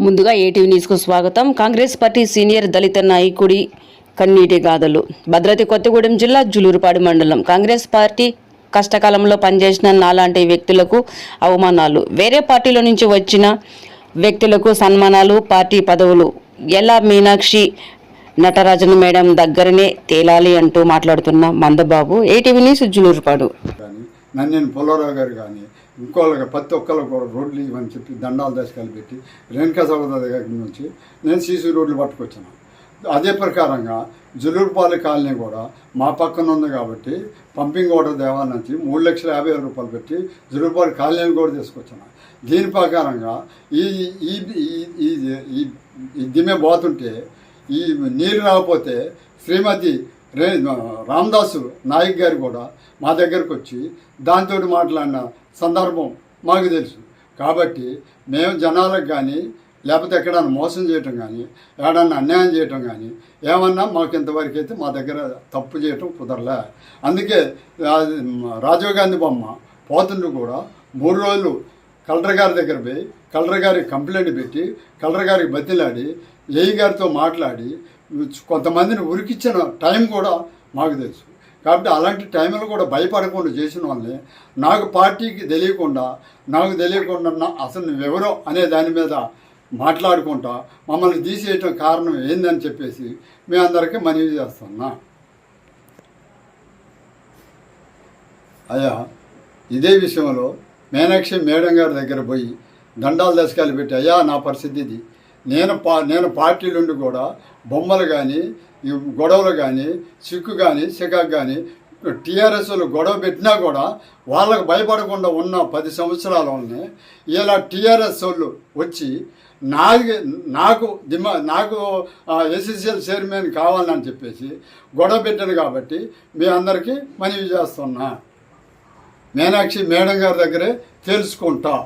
ముందుగా ఏటీవీ న్యూస్కు స్వాగతం. కాంగ్రెస్ పార్టీ సీనియర్ దళిత నాయకుడి కన్నీటి గాథలు. భద్రాద్రి కొత్తగూడెం జిల్లా జులూరుపాడు మండలం. కాంగ్రెస్ పార్టీ కష్టకాలంలో పనిచేసిన నాలాంటి వ్యక్తులకు అవమానాలు, వేరే పార్టీల నుంచి వచ్చిన వ్యక్తులకు సన్మానాలు, పార్టీ పదవులు ఎలా మీనాక్షి నటరాజన్ మేడం దగ్గరనే తేలాలి అంటూ మాట్లాడుతున్న మందబాబు. ATV news Julurupadu. నన్ను పుల్లారావు గారు కానీ ఇంకోళ్ళకి ప్రతి ఒక్కళ్ళు కూడా రోడ్లు ఇవ్వని చెప్పి దండాలు దశకాలు పెట్టి రేణుకా సౌద దగ్గర నుంచి నేను సీసీ రోడ్లు పట్టుకొచ్చాను. అదే ప్రకారంగా జులూరుపాలెం కాలనీ కూడా మా పక్కన ఉంది కాబట్టి పంపింగ్ వాటర్ దేవాల నుంచి 3,50,000 రూపాయలు పెట్టి జులూరుపాలెం కాలనీని కూడా తీసుకొచ్చాను. దీని ప్రకారంగా ఈ దిమ్మె పోతుంటే ఈ నీరు రాకపోతే శ్రీమతి రామదాసు నాయక్ గారు కూడా మా దగ్గరకు వచ్చి దాంతో మాట్లాడిన సందర్భం మాకు తెలుసు. కాబట్టి మేము జనాలకు కానీ లేకపోతే ఎక్కడన్నా మోసం చేయటం కానీ ఎక్కడన్నా అన్యాయం చేయటం కానీ ఏమన్నా మాకు ఇంతవరకు అయితే మా దగ్గర తప్పు చేయటం కుదరలే. అందుకే రాజీవ్ గాంధీ బొమ్మ పోతుండ్రు కూడా 3 రోజులు కలెక్టర్ గారి దగ్గర పోయి కలెక్టర్ గారికి కంప్లైంట్ పెట్టి కలెక్టర్ గారికి బతిలాడి ఏఈ గారితో మాట్లాడి కొంతమందిని ఉరికిచ్చిన టైం కూడా మాకు తెలుసు. కాబట్టి అలాంటి టైంలో కూడా భయపడకుండా చేసిన వాళ్ళని నాకు పార్టీకి తెలియకుండా అసలు నువ్వెవరో అనే దాని మీద మాట్లాడుకుంటా మమ్మల్ని తీసేయటం కారణం ఏందని చెప్పేసి మీ అందరికీ మనవి చేస్తున్నా. అయ్యా, ఇదే విషయంలో మీనాక్షి మేడం గారి దగ్గర పోయి దండాలు దశకాలు పెట్టి, అయ్యా నా పరిస్థితి ఇది, నేను పార్టీలుండి కూడా బొమ్మలు కానీ ఈ గొడవలు కానీ సిక్కు కానీ సికాకు కానీ టీఆర్ఎస్లు గొడవ పెట్టినా కూడా వాళ్ళకు భయపడకుండా ఉన్న 10 సంవత్సరాలని ఇలా టీఆర్ఎస్ వాళ్ళు వచ్చి నాకు ఎస్ఎస్ఎల్ చైర్మన్ కావాలని చెప్పేసి గొడవ పెట్టాను. కాబట్టి మీ అందరికీ మనవి చేస్తున్నా, మీనాక్షి మేడం గారి దగ్గరే తెలుసుకుంటా.